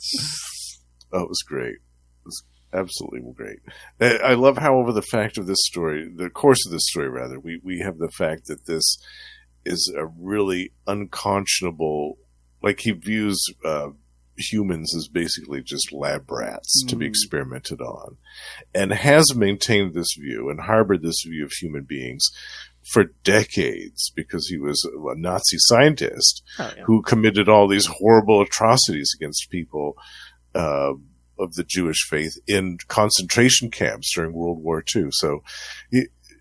Oh, it was great. It was absolutely great. I love how over the course of this story, rather, we have the fact that this is a really unconscionable, like he views humans as basically just lab rats to be experimented on, and has maintained this view and harbored this view of human beings for decades because he was a Nazi scientist who committed all these horrible atrocities against people of the Jewish faith in concentration camps during World War II. So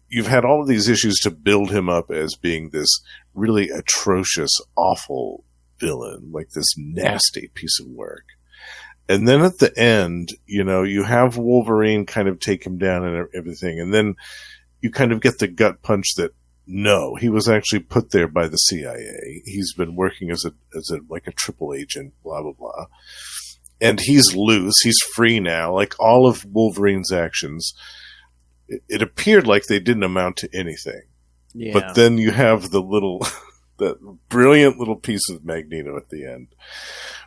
you've had all of these issues to build him up as being this really atrocious, awful villain, like this nasty piece of work. And then at the end, you have Wolverine kind of take him down and everything. And then you kind of get the gut punch that no, he was actually put there by the CIA. He's been working as a triple agent, blah, blah, blah. And he's loose. He's free now. Like all of Wolverine's actions, it appeared like they didn't amount to anything. Yeah. But then you have that brilliant little piece of Magneto at the end,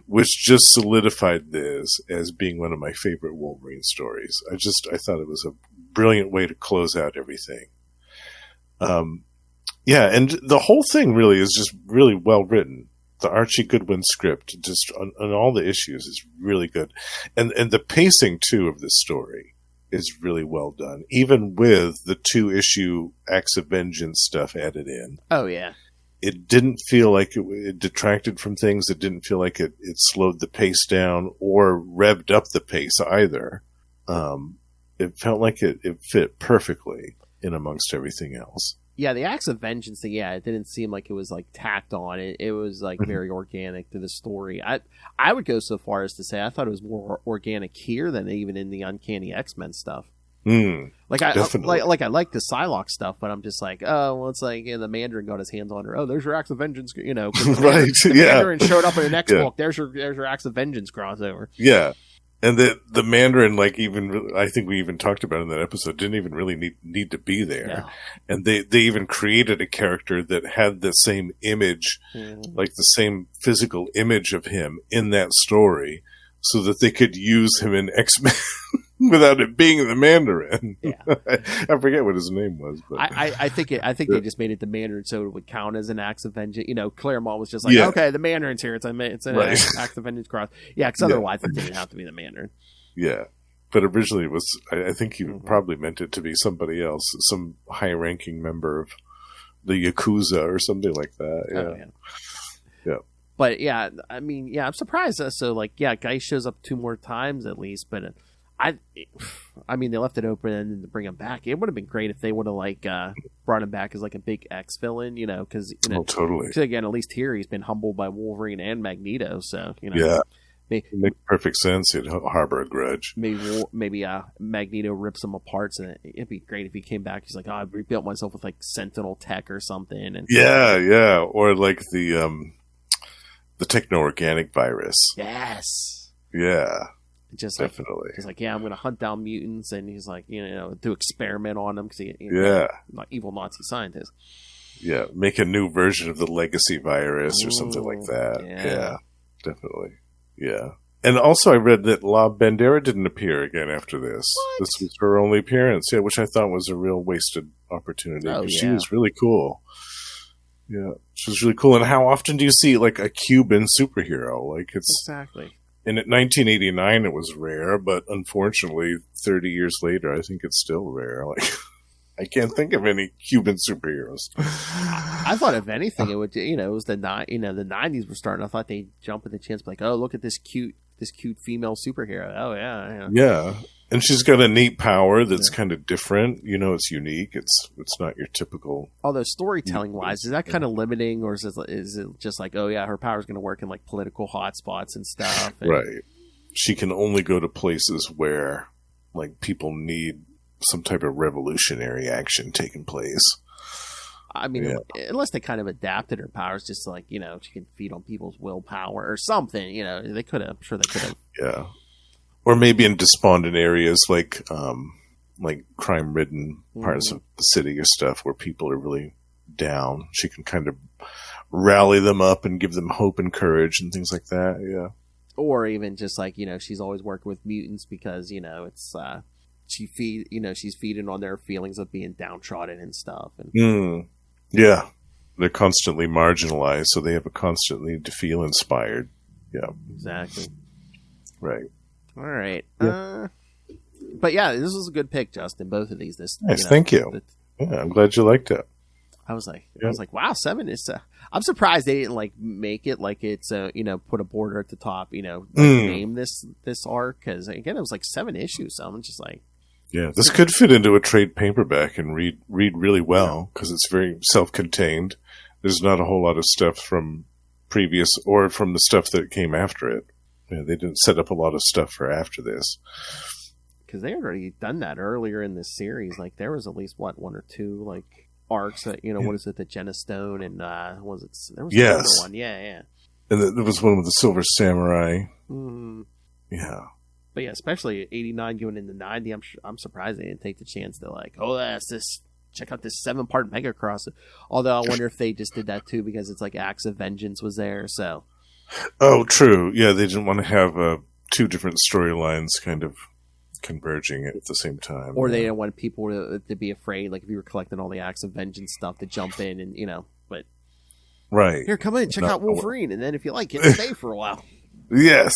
which just solidified this as being one of my favorite Wolverine stories. I thought it was a brilliant way to close out everything. And the whole thing really is just really well written. The Archie Goodwin script, just on all the issues, is really good. And the pacing, too, of this story is really well done, even with the 2-issue Acts of Vengeance stuff added in. Oh, yeah. It didn't feel like it detracted from things. It didn't feel like it slowed the pace down or revved up the pace either. It felt like it fit perfectly in amongst everything else. Yeah, the Acts of Vengeance thing, it didn't seem like it was like tacked on. It was like very organic to the story. I would go so far as to say I thought it was more organic here than even in the Uncanny X-Men stuff. Like I like the Psylocke stuff, but I'm just like, oh, well, it's like the Mandarin got his hands on her. Oh, there's your Acts of Vengeance, right? The Mandarin showed up in an X book. There's your Acts of Vengeance crossover. Yeah. And the Mandarin, like I think we even talked about in that episode, didn't even really need to be there. No. And they even created a character that had the same image, like the same physical image of him in that story, so that they could use him in X-Men without it being the Mandarin. Yeah. I forget what his name was, but I think they just made it the Mandarin so it would count as an Acts of Vengeance. Claremont was just like, okay, the Mandarin's here. It's an Acts of Vengeance cross. Yeah, because otherwise it didn't have to be the Mandarin. Yeah. But originally it was, I think he probably meant it to be somebody else, some high-ranking member of the Yakuza or something like that. Yeah. Oh, yeah. Yeah. But yeah, I mean, I'm surprised. So Guy shows up 2 more times at least, but I mean, they left it open to bring him back. It would have been great if they would have brought him back as like a big X villain, because totally. Because again, at least here he's been humbled by Wolverine and Magneto, so yeah, it makes perfect sense. He'd harbor a grudge. Maybe Magneto rips him apart, and it'd be great if he came back. He's like, I rebuilt myself with like Sentinel tech or something, and or like the techno-organic virus. Yes. Yeah. Just Definitely. He's like, yeah, I'm going to hunt down mutants, and he's like, do experiment on them because like evil Nazi scientist. Yeah, make a new version of the legacy virus or something like that. Yeah, definitely. Yeah. And also I read that La Bandera didn't appear again after this. What? This was her only appearance, which I thought was a real wasted opportunity. She was really cool. Yeah, she was really cool. And how often do you see like a Cuban superhero? Like exactly. And in 1989 it was rare, but unfortunately 30 years later I think it's still rare. Like I can't think of any Cuban superheroes. I thought if anything it would it was the 90s were starting. I thought they'd jump at the chance like, oh, look at this cute female superhero. Oh yeah. Yeah. And she's got a neat power that's kind of different. It's unique. It's not your typical. Although storytelling wise, is that kind of limiting, or is it just like, oh yeah, her power is going to work in like political hotspots and stuff? Right. She can only go to places where like people need some type of revolutionary action taking place. I mean, unless they kind of adapted her powers, just like she can feed on people's willpower or something. They could have. I'm sure they could have. Yeah. Or maybe in despondent areas like crime-ridden parts of the city or stuff where people are really down. She can kind of rally them up and give them hope and courage and things like that. Yeah. Or even just like she's always working with mutants because it's she's feeding on their feelings of being downtrodden and stuff. And yeah, they're constantly marginalized, so they have a constant need to feel inspired. Yeah, exactly. Right. All right. Yeah. But yeah, this was a good pick, Justin. Both of these. Nice, thank you. Yeah, I'm glad you liked it. I was like, wow, 7 is. I'm surprised they didn't like make it like it's put a border at the top. Name this arc because again it was like 7 issues. So I'm just like, yeah, this could fit into a trade paperback and read really well because it's very self-contained. There's not a whole lot of stuff from previous or from the stuff that came after it. Yeah, they didn't set up a lot of stuff for after this. Because they had already done that earlier in this series. Like there was at least one or two like arcs that what is it, the Jenna Stone and there was another one. Yeah. And there was one with the Silver Samurai. Yeah. But yeah, especially 89 going into 90, I'm surprised they didn't take the chance to like, check out this 7-part mega cross. Although I wonder if they just did that too because it's like Acts of Vengeance was there, so. Oh, true. Yeah, they didn't want to have 2 different storylines kind of converging at the same time. Or they didn't want people to be afraid, like if you were collecting all the Acts of Vengeance stuff, to jump in and, but. Right. Here, come in, check out Wolverine, and then if you like it, stay for a while. Yes.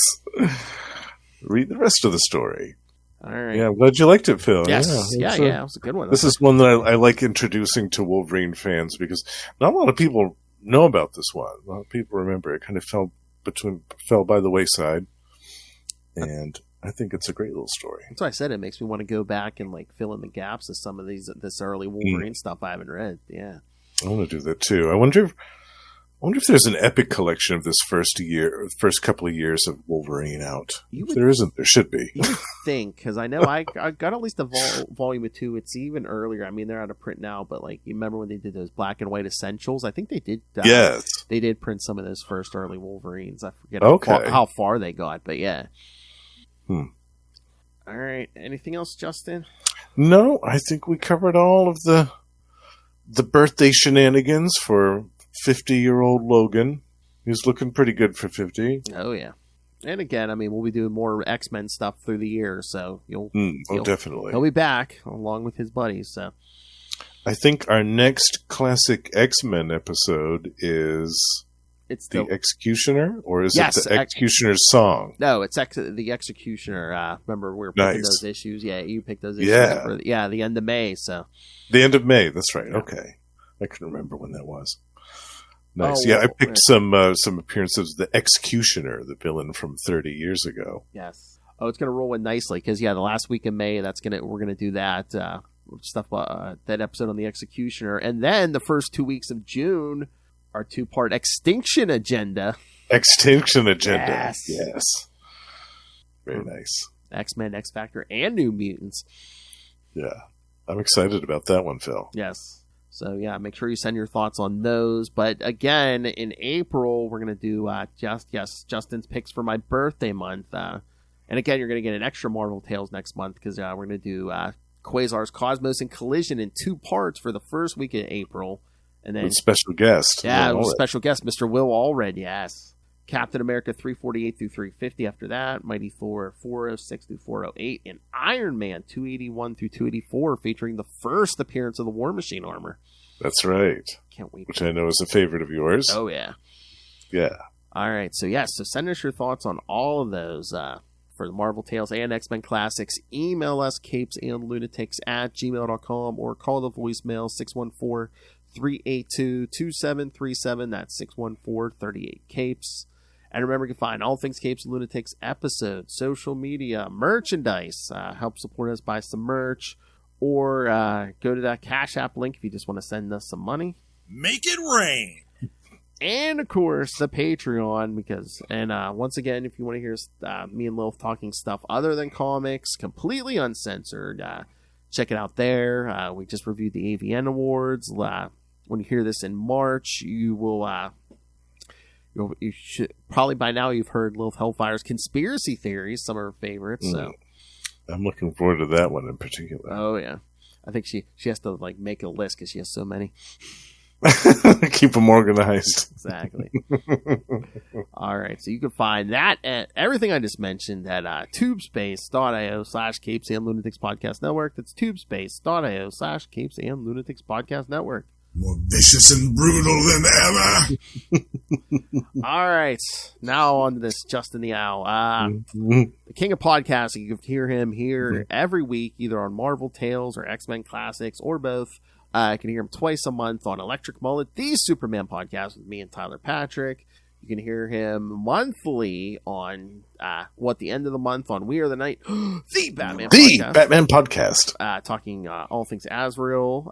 Read the rest of the story. All right. Yeah, I'm glad you liked it, Phil. Yes. Yeah, it was a good one. This is one that I like introducing to Wolverine fans because not a lot of people know about this one. A lot of people remember it. Kind of fell by the wayside, and I think it's a great little story. That's why I said it makes me want to go back and like fill in the gaps of some of this early Wolverine stuff I haven't read. Yeah, I want to do that too. I wonder if there's an epic collection of this first couple of years of Wolverine out. If there isn't, there should be. You would think, because I know I got at least a volume of 2. It's even earlier. I mean, they're out of print now, but like you remember when they did those black and white essentials? I think they did. Yes, they did print some of those first early Wolverines. I forget how far they got, but yeah. All right. Anything else, Justin? No, I think we covered all of the birthday shenanigans for 50-year-old Logan. He's looking pretty good for 50. Oh, yeah. And again, I mean, we'll be doing more X-Men stuff through the year, so definitely. He'll be back along with his buddies. So I think our next classic X-Men episode is the Executioner, or is it the Executioner's song? No, it's the Executioner. Remember, we were picking those issues. Yeah, you picked those issues. For the end of May. So the end of May. That's right. Yeah. Okay, I can remember when that was. Nice. I picked some appearances of the Executioner, the villain from 30 years ago. Yes. Oh, it's going to roll in nicely because the last week in May, we're going to do that stuff, that episode on the Executioner, and then the first 2 weeks of June, our 2-part Extinction Agenda. Extinction Agenda. Yes. Very nice. X-Men, X-Factor, and New Mutants. Yeah. I'm excited about that one, Phil. Yes. So, make sure you send your thoughts on those. But, again, in April, we're going to do Justin's picks for my birthday month. And again, you're going to get an extra Marvel Tales next month because we're going to do Quasar's Cosmos and Collision in 2 parts for the first week of April. And then with special guest. Yeah, with special guest, Mr. Will Allred, yes. Captain America 348 through 350 after that. Mighty Thor 406 through 408. And Iron Man 281 through 284 featuring the first appearance of the War Machine armor. That's right. Can't wait. Which I know is a favorite of yours. Oh, yeah. Yeah. All right. So, yes. So, send us your thoughts on all of those for the Marvel Tales and X-Men Classics. Email us, CapesandLunatics@gmail.com, or call the voicemail 614-382-2737. That's 614-38-CAPES. And remember, you can find all things Capes and Lunatics episodes, social media, merchandise. Help support us, buy some merch, or go to that Cash App link if you just want to send us some money. Make it rain. And, of course, the Patreon. Once again, if you want to hear me and Lil talking stuff other than comics, completely uncensored, check it out there. We just reviewed the AVN Awards. When you hear this in March, you will... You should probably by now you've heard Lil Hellfire's conspiracy theories, some of her favorites. So I'm looking forward to that one in particular. Oh yeah, I think she has to like make a list because she has so many. Keep them organized. Exactly. All right, so you can find that at everything I just mentioned at tubespace.io/Capes and Lunatics Podcast Network. That's tubespace.io/Capes and Lunatics Podcast Network. More vicious and brutal than ever. All right, now on to this Justin the Owl, the king of podcasting. You can hear him here every week, either on Marvel Tales or X-Men Classics or both. You can hear him twice a month on Electric Mullet, the Superman podcast with me and Tyler Patrick. You can hear him monthly on the end of the month on We Are the Night, the Batman podcast. Talking all things Azrael.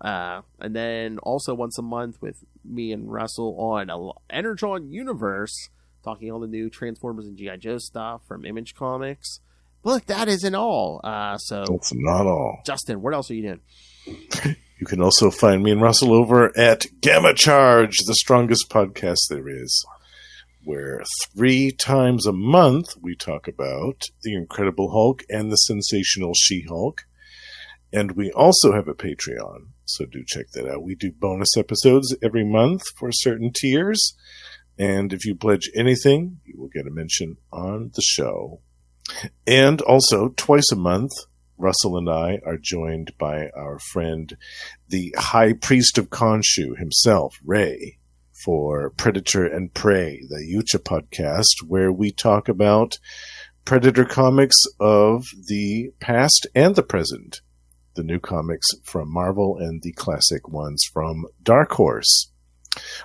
And then also once a month with me and Russell on Energon Universe, talking all the new Transformers and G.I. Joe stuff from Image Comics. But look, that isn't all. So that's not all. Justin, what else are you doing? You can also find me and Russell over at Gamma Charge, the strongest podcast there is, where 3 times a month we talk about the Incredible Hulk and the Sensational She-Hulk. And we also have a Patreon, so do check that out. We do bonus episodes every month for certain tiers, and if you pledge anything, you will get a mention on the show. And also, twice a month, Russell and I are joined by our friend, the High Priest of Khonshu himself, Ray, for Predator and Prey, the Yucha podcast, where we talk about Predator comics of the past and the present, the new comics from Marvel and the classic ones from Dark Horse.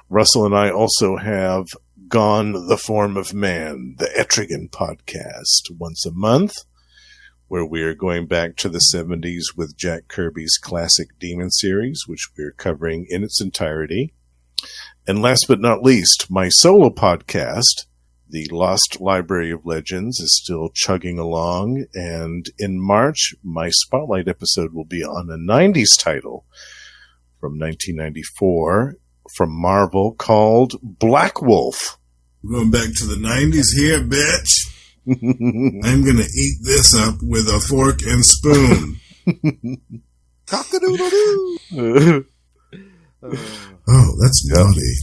Russell and I also have Gone the Form of Man, the Etrigan podcast, once a month, where we are going back to the 70s with Jack Kirby's classic Demon series, which we're covering in its entirety. And last but not least, my solo podcast, The Lost Library of Legends, is still chugging along. And in March, my spotlight episode will be on a 90s title from 1994 from Marvel called Black Wolf. We're going back to the 90s here, bitch. I'm going to eat this up with a fork and spoon. Cock-a-doodle-doo. Oh, that's naughty.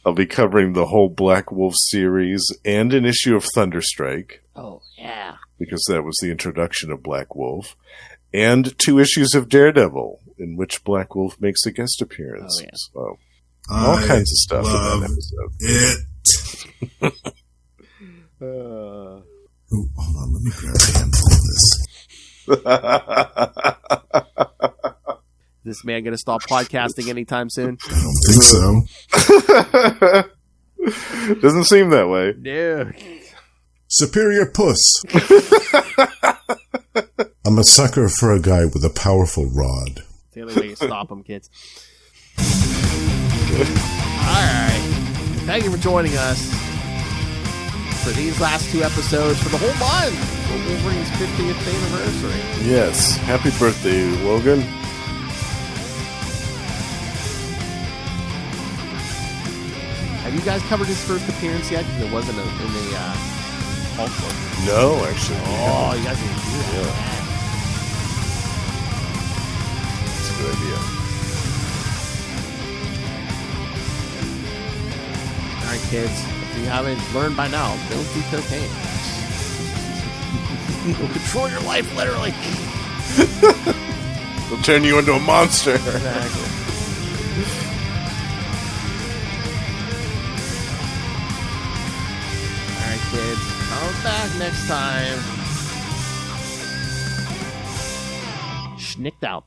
I'll be covering the whole Black Wolf series and an issue of Thunderstrike. Oh, yeah. Because that was the introduction of Black Wolf. And 2 issues of Daredevil, in which Black Wolf makes a guest appearance. Oh, yeah. So, all kinds of stuff in that episode. Oh, hold on, let me grab a handful of this. Is this man going to stop podcasting anytime soon? I don't think so. Doesn't seem that way. No. Superior puss. I'm a sucker for a guy with a powerful rod. It's the only way you stop him, kids. Alright. Thank you for joining us for these last 2 episodes for the whole month for Wolverine's 50th anniversary. Yes. Happy birthday, Logan. Have you guys covered his first appearance yet? Because it wasn't in the Hulk book. No, actually. Oh, you guys can do that. That's a good idea. All right, kids. If you haven't learned by now, don't do cocaine. It'll control your life, literally. It'll turn you into a monster. Exactly. All right, kids. Come back next time. Schnicked out.